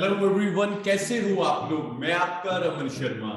Hello everyone, कैसे हो आप लोग। मैं आपका रमन शर्मा।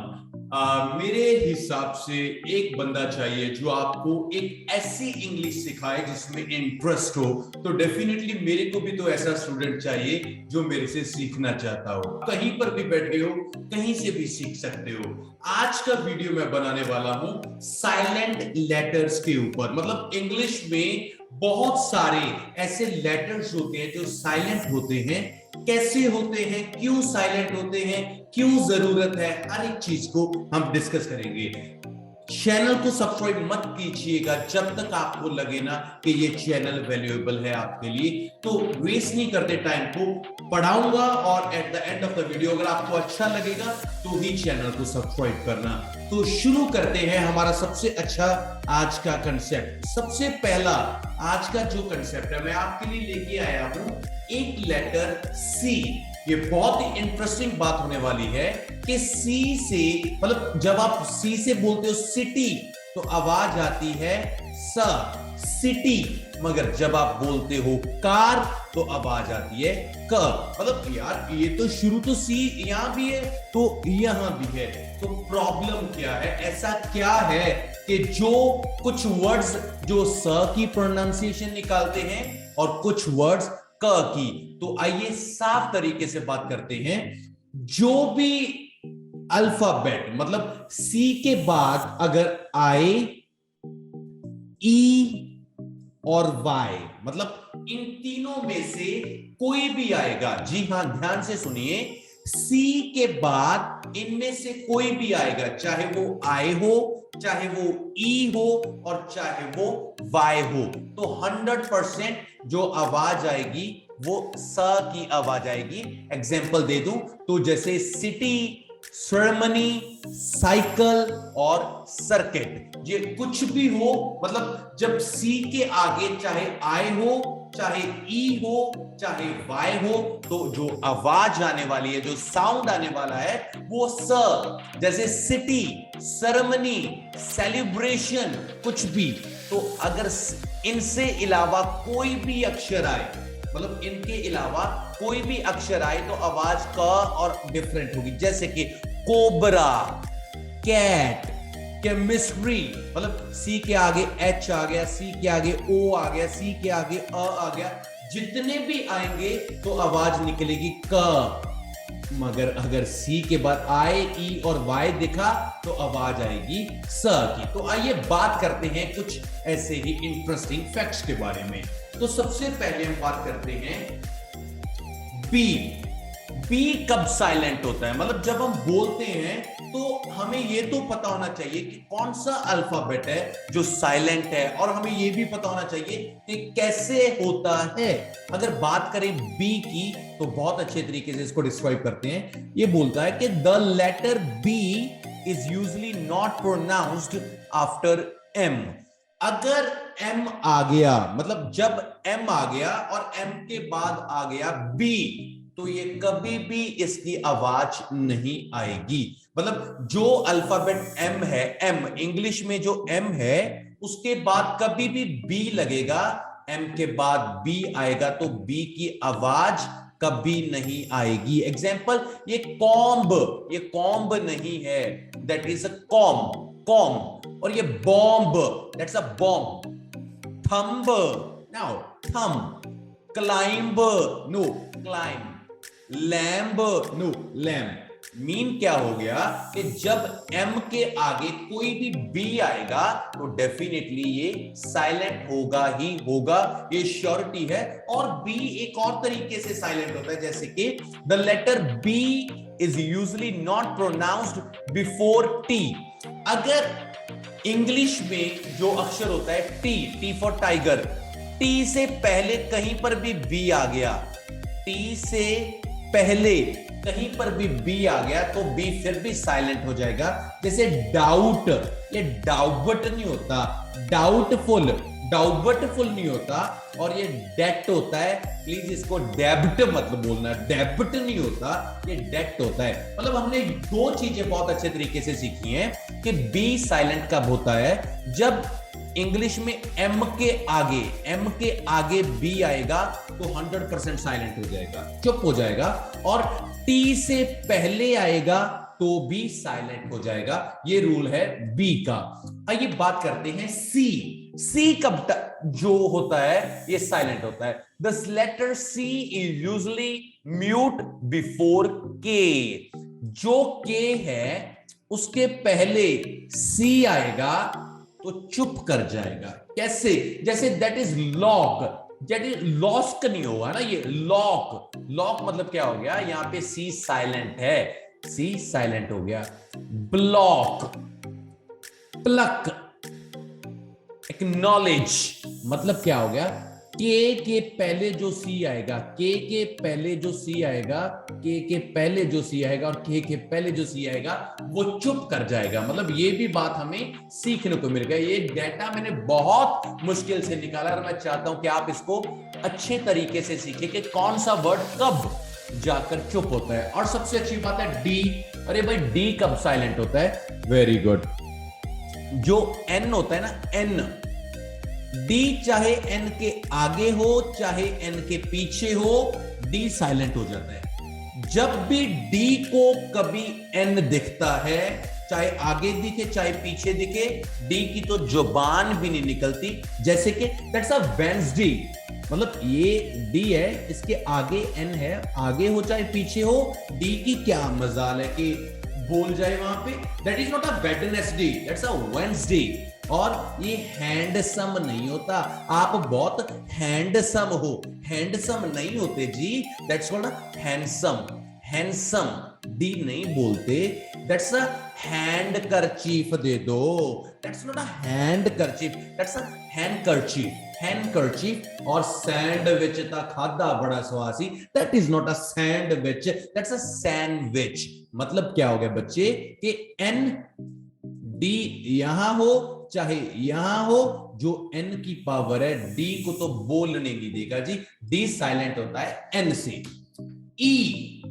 मेरे हिसाब से एक बंदा चाहिए जो आपको एक ऐसी इंग्लिश सिखाए जिसमें इंटरेस्ट हो। तो डेफिनेटली मेरे को भी तो ऐसा स्टूडेंट चाहिए जो मेरे से सीखना चाहता हो। कहीं पर भी बैठे हो, कहीं से भी सीख सकते हो। आज का वीडियो मैं बनाने वाला हूं साइलेंट लेटर्स के ऊपर। मतलब इंग्लिश में बहुत सारे ऐसे लेटर्स होते हैं जो साइलेंट होते हैं, कैसे होते हैं, क्यों साइलेंट होते हैं, क्यों जरूरत है, हर एक चीज को हम डिस्कस करेंगे। चैनल को सब्सक्राइब मत कीजिएगा जब तक आपको लगे ना कि ये चैनल वैल्यूएबल है आपके लिए। तो वेस्ट नहीं करते टाइम को, पढ़ाऊंगा और at the end of the video अगर आपको अच्छा लगेगा तो ही चैनल को सब्सक्राइब करना। तो शुरू करते हैं हमारा सबसे अच्छा आज का कंसेप्ट। सबसे पहला आज का जो कंसेप्ट है मैं आपके लिए लेके आया हूं, एक लेटर सी। ये बहुत ही इंटरेस्टिंग बात होने वाली है कि सी से, मतलब जब आप सी से बोलते हो सिटी तो आवाज आती है स, सिटी। मगर जब आप बोलते हो कार तो आवाज आती है क। मतलब यार ये तो शुरू तो सी यहां भी है तो यहां भी है, तो प्रॉब्लम क्या है, ऐसा क्या है कि जो कुछ वर्ड्स जो स की प्रोनाउंसिएशन निकालते हैं और कुछ वर्ड्स क की। तो आइए साफ तरीके से बात करते हैं। जो भी अल्फाबेट मतलब सी के बाद अगर आए ई और वाई, मतलब इन तीनों में से कोई भी आएगा, जी हां ध्यान से सुनिए, सी के बाद इनमें से कोई भी आएगा, चाहे वो आई हो, चाहे वो ई हो और चाहे वो वाई हो, तो 100% जो आवाज आएगी वो स की आवाज आएगी। एग्जाम्पल दे दूं तो जैसे सिटी, सेरेमनी, साइकिल और सर्किट, ये कुछ भी हो, मतलब जब सी के आगे चाहे आई हो, चाहे ई हो, चाहे वाई हो, तो जो आवाज आने वाली है, जो साउंड आने वाला है वो स। जैसे सिटी, सेरेमनी, सेलिब्रेशन, कुछ भी। तो अगर इनसे अलावा कोई भी अक्षर आए, मतलब इनके अलावा कोई भी अक्षर आए तो आवाज क और डिफरेंट होगी। जैसे कि कोबरा, कैट, केमिस्ट्री, मतलब सी के आगे एच आ गया, सी के आगे ओ आ गया, सी के आगे अ आ गया, जितने भी आएंगे तो आवाज निकलेगी क। मगर अगर सी के बाद आई, ई और वाई दिखा तो आवाज आएगी स की। तो आइए बात करते हैं कुछ ऐसे ही इंटरेस्टिंग फैक्ट्स के बारे में। तो सबसे पहले हम बात करते हैं बी। बी कब साइलेंट होता है, मतलब जब हम बोलते हैं तो हमें ये तो पता होना चाहिए कि कौन सा अल्फाबेट है जो साइलेंट है, और हमें ये भी पता होना चाहिए कि कैसे होता है। अगर बात करें बी की तो बहुत अच्छे तरीके से इसको डिस्क्राइब करते हैं। ये बोलता है कि the letter B is usually not pronounced after M. अगर एम आ गया, मतलब जब एम आ गया और एम के बाद आ गया बी, तो ये कभी भी इसकी आवाज नहीं आएगी। मतलब जो अल्फाबेट एम है, एम इंग्लिश में जो एम है, उसके बाद कभी भी बी लगेगा, एम के बाद बी आएगा तो बी की आवाज कभी नहीं आएगी। एग्जाम्पल, ये कॉम्ब, ये कॉम्ब नहीं है, that is a comb, comb. और ये bomb, that's a bomb. Thumb, now thumb. Climb, no climb. Lamb, no lamb. Mean क्या हो गया कि जब एम के आगे कोई भी बी आएगा तो डेफिनेटली ये साइलेंट होगा ही होगा, ये श्योरिटी है। और बी एक और तरीके से साइलेंट होता है, जैसे कि the letter B is usually not pronounced before T. अगर इंग्लिश में जो अक्षर होता है T, T for tiger, T से पहले कहीं पर भी बी आ गया, टी से पहले कहीं पर भी बी आ गया तो बी फिर भी साइलेंट हो जाएगा। जैसे डाउट, ये डाउट नहीं होता, डाउटफुल, डाउटफुल नहीं होता। और ये डेट होता है, प्लीज इसको डेब्ट मत बोलना, डेब्ट नहीं होता, ये डेट होता है। मतलब हमने दो चीजें बहुत अच्छे तरीके से सीखी हैं कि बी साइलेंट कब होता है, जब इंग्लिश में एम के आगे बी आएगा तो 100% साइलेंट हो जाएगा, चुप हो जाएगा। और टी से पहले आएगा तो भी साइलेंट हो जाएगा। ये रूल है बी का। आइए बात करते हैं सी। सी कब जो होता है ये साइलेंट होता है। The letter C is usually mute before K. जो के है उसके पहले सी आएगा तो चुप कर जाएगा। कैसे? जैसे that is lock, that is लॉस्क नहीं हुआ ना, ये लॉक। लॉक मतलब क्या हो गया, यहां पे सी साइलेंट है, सी साइलेंट हो गया। ब्लॉक, प्लक, एक्नॉलेज मतलब क्या हो गया, के पहले जो सी आएगा, के पहले जो सी आएगा, के पहले जो सी आएगा और के पहले जो सी आएगा वो चुप कर जाएगा। मतलब ये भी बात हमें सीखने को मिल गया। ये डेटा मैंने बहुत मुश्किल से निकाला और मैं चाहता हूं कि आप इसको अच्छे तरीके से सीखें कि कौन सा वर्ड कब जाकर चुप होता है। और सबसे अच्छी बात है डी। अरे भाई डी कब साइलेंट होता है? Very good. जो एन होता है ना, एन, डी चाहे एन के आगे हो चाहे एन के पीछे हो, डी साइलेंट हो जाता है। जब भी डी को कभी एन दिखता है, चाहे आगे दिखे चाहे पीछे दिखे, डी की तो जुबान भी नहीं निकलती। जैसे कि दैट्स अ वेंसडे, मतलब ये डी है, इसके आगे एन है, आगे हो चाहे पीछे हो, डी की क्या मजाल है कि बोल जाए वहां पे। That is not a Wednesday, that's a Wednesday. और ये हैंडसम नहीं होता, आप बहुत हैंडसम हो, हैंडसम नहीं होते जी, दैट्स कॉल्ड हैंडसम। हैंडसम डी नहीं बोलते, दैट्स अ हैंड करचीफ दे दो, that's not a handkerchief, that's a handkerchief. Handkerchief और सैंडविच ता खादा बड़ा स्वासी, that is not a sandwich, that's a sandwich. मतलब क्या हो गया बच्चे कि एन डी यहां हो चाहे यहां हो, जो एन की पावर है डी को तो बोलने नहीं देगा जी, डी साइलेंट होता है एन से। ई,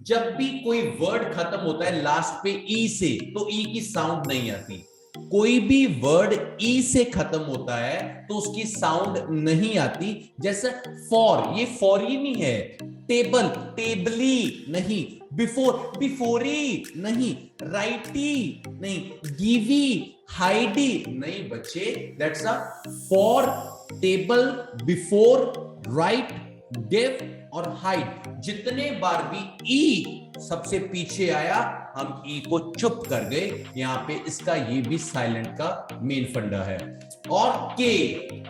जब भी कोई वर्ड खत्म होता है लास्ट पे ई से, तो ई की साउंड नहीं आती। कोई भी वर्ड ई से खत्म होता है तो उसकी साउंड नहीं आती। जैसे फॉर, ये फॉर ही नहीं है। टेबल, टेबली नहीं। बिफोर, बिफोरी नहीं। राइटी नहीं। गिवी, हाइडी नहीं बच्चे, that's a for, table, before, right, give और हाइड। जितने बार भी ई सबसे पीछे आया हम ई को चुप कर गए। यहां पे इसका ये भी साइलेंट का मेन फंडा है। और के,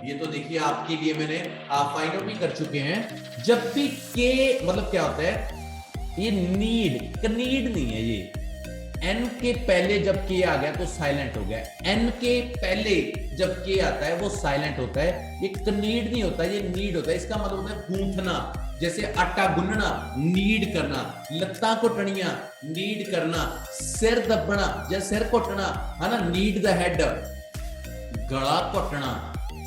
ये तो देखिए आपके लिए मैंने फाइंड आउट भी कर चुके हैं। जब भी के मतलब क्या होता है, ये नीड, नीड नहीं है ये। एन के पहले जब के आ गया तो साइलेंट हो गया। एन के पहले जब के आता है वो साइलेंट होता है। ये नीड नहीं होता, ये नीड होता है। इसका मतलब होता है गूंथना, जैसे आटा गुनना, नीड करना। लत्ता घुटनियां, नीड करना। सिर दबना या सिर घुटना है ना, नीड द हेड। गला घुटना,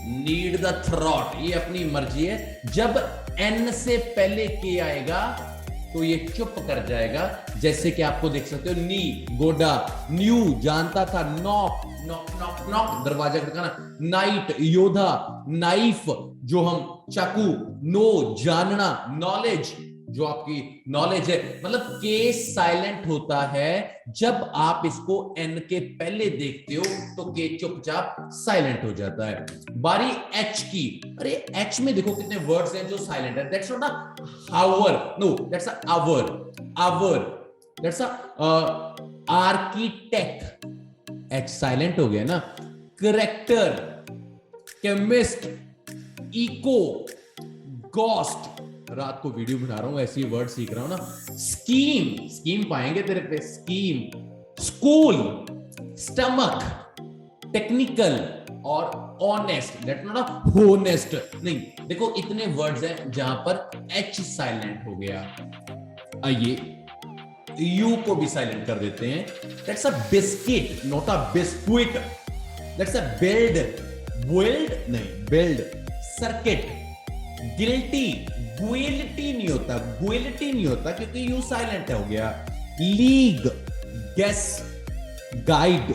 नीड द थ्रॉट, ये अपनी मर्जी है। जब एन से पहले के आएगा तो ये चुप कर जाएगा। जैसे कि आपको देख सकते हो, नी गोडा, न्यू जानता था, नॉक नॉक नॉक नॉक दरवाजा खटकाना, नाइट योद्धा, नाइफ जो हम चाकू, नो जानना, नॉलेज जो आपकी नॉलेज है। मतलब के साइलेंट होता है जब आप इसको एन के पहले देखते हो तो के चुपचाप साइलेंट हो जाता है। बारी एच की। अरे एच में देखो कितने वर्ड्स हैं जो साइलेंट है। That's not a hour, no that's a hour, hour, that's a architect. H silent हो गया ना। करेक्टर, केमिस्ट, इको, गोस्ट, रात को वीडियो बना रहा हूं ऐसी वर्ड सीख रहा हूं ना। स्कीम, स्कीम पाएंगे तेरे पे, स्कीम। स्कूल, स्टमक, टेक्निकल और honest, that not a honest नहीं। देखो इतने वर्ड्स हैं जहां पर एच साइलेंट हो गया। आइए यू को भी साइलेंट कर देते हैं। That's a biscuit, not a biscuit. That's a build, build नहीं, बिल्ड। सर्किट, गिल्टी, गुइलिटी नहीं होता, गुइलिटी नहीं होता क्योंकि यू साइलेंट हो गया। League, guess, guide,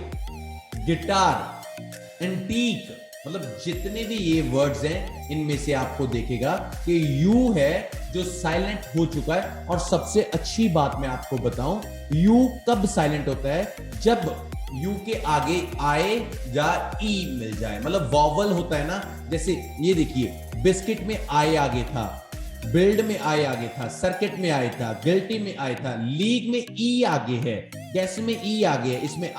guitar, antique, मतलब जितने भी ये वर्ड्स हैं इनमें से आपको देखेगा कि यू है जो साइलेंट हो चुका है। और सबसे अच्छी बात मैं आपको बताऊं, यू कब साइलेंट होता है? जब यू के आगे आए या ई मिल जाए, मतलब वॉवल होता है ना। जैसे ये देखिए, बिस्किट में आए आगे था, बिल्ड में आए आगे था, सर्किट में आए था, गिल्टी में आए था, लीग में ई आगे है, कैसे में ई आगे है, इसमें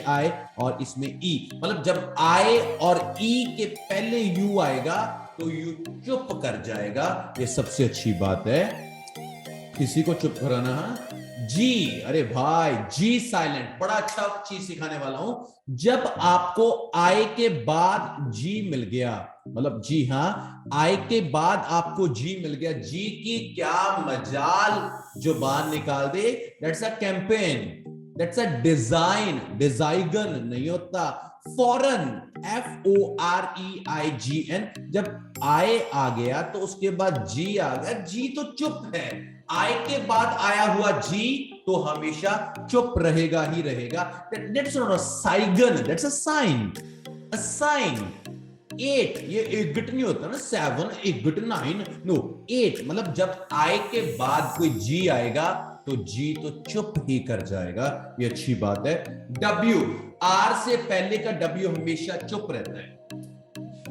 आए और इसमें ई। मतलब जब आए और ई के पहले यू आएगा तो यू चुप कर जाएगा। ये सबसे अच्छी बात है, किसी को चुप कराना है। जी, अरे भाई, जी साइलेंट, बड़ा अच्छा चीज सिखाने वाला हूं। जब आपको आय के बाद जी मिल गया, मतलब जी हां, आय के बाद आपको जी मिल गया, जी की क्या मजाल जुबान निकाल दे। That's a campaign, that's a design, डिजाइगन नहीं होता, फॉरन, FOREIGN। जब आए आ गया तो उसके बाद जी आ गया, जी तो चुप है। आय के बाद आया हुआ जी तो हमेशा चुप रहेगा ही रहेगा। That's not a sign, that's a sign, a sign. 8, ये एक गिट नहीं होता ना, 7 एक गिट 9, नो 8। मतलब जब आय के बाद कोई जी आएगा तो जी तो चुप ही कर जाएगा। ये अच्छी बात है। W, आर से पहले का W हमेशा चुप रहता है।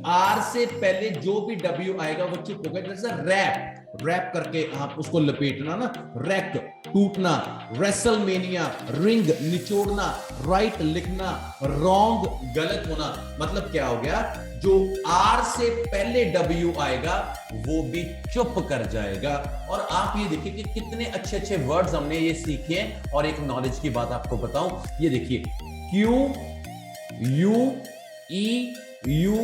आर से पहले जो भी W आएगा वो चुप होगा। जैसे रैप, रैप करके आप उसको लपेटना ना, रैक टूटना, रेसलमेनिया रिंग निचोड़ना, राइट लिखना, रॉन्ग गलत होना। मतलब क्या हो गया, जो आर से पहले W आएगा वो भी चुप कर जाएगा। और आप ये देखिए कि कितने अच्छे अच्छे वर्ड्स हमने ये सीखे हैं। और एक नॉलेज की बात आपको बताऊं, ये देखिए, Q U E U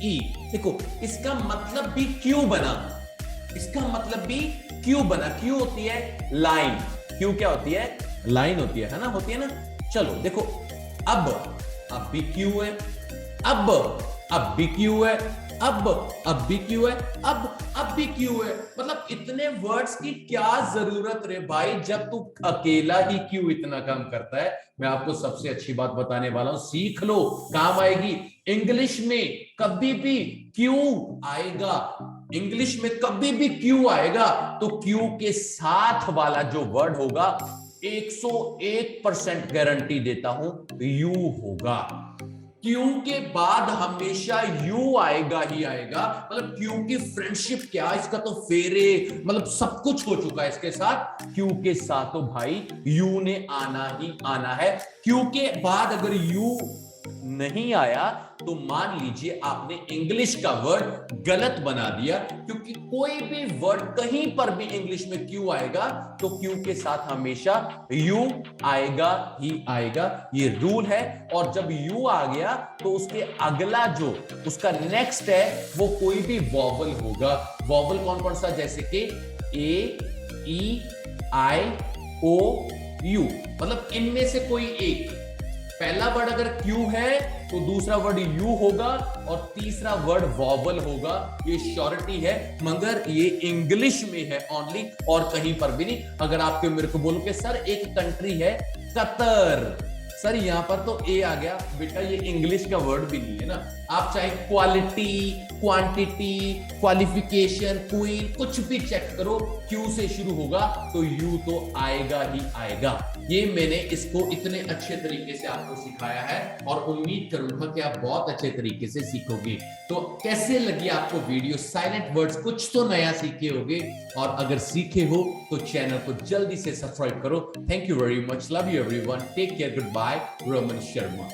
E, देखो इसका मतलब भी क्यों बना, इसका मतलब भी क्यों बना। क्यों होती है लाइन, क्यों क्या होती है, लाइन होती है ना, होती है ना। चलो देखो, अब भी क्यों है, अब भी क्यों है, अब भी क्यों है, अब भी क्यों है। मतलब इतने वर्ड्स की क्या जरूरत रे भाई, जब तू अकेला ही क्यों इतना काम करता है। मैं आपको सबसे अच्छी बात बताने वाला हूं, सीख लो, काम आएगी। इंग्लिश में कभी भी क्यों आएगा, इंग्लिश में कभी भी क्यों आएगा तो क्यों के साथ वाला जो वर्ड होगा 101% गारंटी देता हूं यू होगा। क्यों के बाद हमेशा यू आएगा ही आएगा। मतलब क्यों की फ्रेंडशिप क्या, इसका तो फेरे, मतलब सब कुछ हो चुका है इसके साथ। क्यों के साथ तो भाई यू ने आना ही आना है। क्यों के बाद अगर यू नहीं आया तो मान लीजिए आपने इंग्लिश का वर्ड गलत बना दिया, क्योंकि कोई भी वर्ड कहीं पर भी इंग्लिश में क्यों आएगा तो क्यों के साथ हमेशा यू आएगा ही आएगा, ये रूल है। और जब यू आ गया तो उसके अगला जो उसका नेक्स्ट है वो कोई भी वॉवल होगा। वॉवल कौन कौन सा, जैसे कि ए, ई, आई, ओ, यू, मतलब इनमें से कोई एक। पहला वर्ड अगर क्यू है तो दूसरा वर्ड यू होगा और तीसरा वर्ड वॉवल होगा। ये श्योरिटी है, मगर ये इंग्लिश में है ओनली, और कहीं पर भी नहीं। अगर आपके मेरे को बोलो कि सर एक कंट्री है कतर, सर यहां पर तो ए आ गया, बेटा ये इंग्लिश का वर्ड भी नहीं है ना। आप चाहे क्वालिटी, क्वांटिटी, क्वालिफिकेशन, क्वीन, कुछ भी चेक करो, क्यू से शुरू होगा तो यू तो आएगा ही आएगा। ये मैंने इसको इतने अच्छे तरीके से आपको सिखाया है और उम्मीद करूंगा कि आप बहुत अच्छे तरीके से सीखोगे। तो कैसे लगी आपको वीडियो, साइलेंट वर्ड्स, कुछ तो नया सीखे होगे। और अगर सीखे हो तो चैनल को जल्दी से सब्सक्राइब करो। Thank you very much, love you everyone, take care, good bye, Roman Sharma.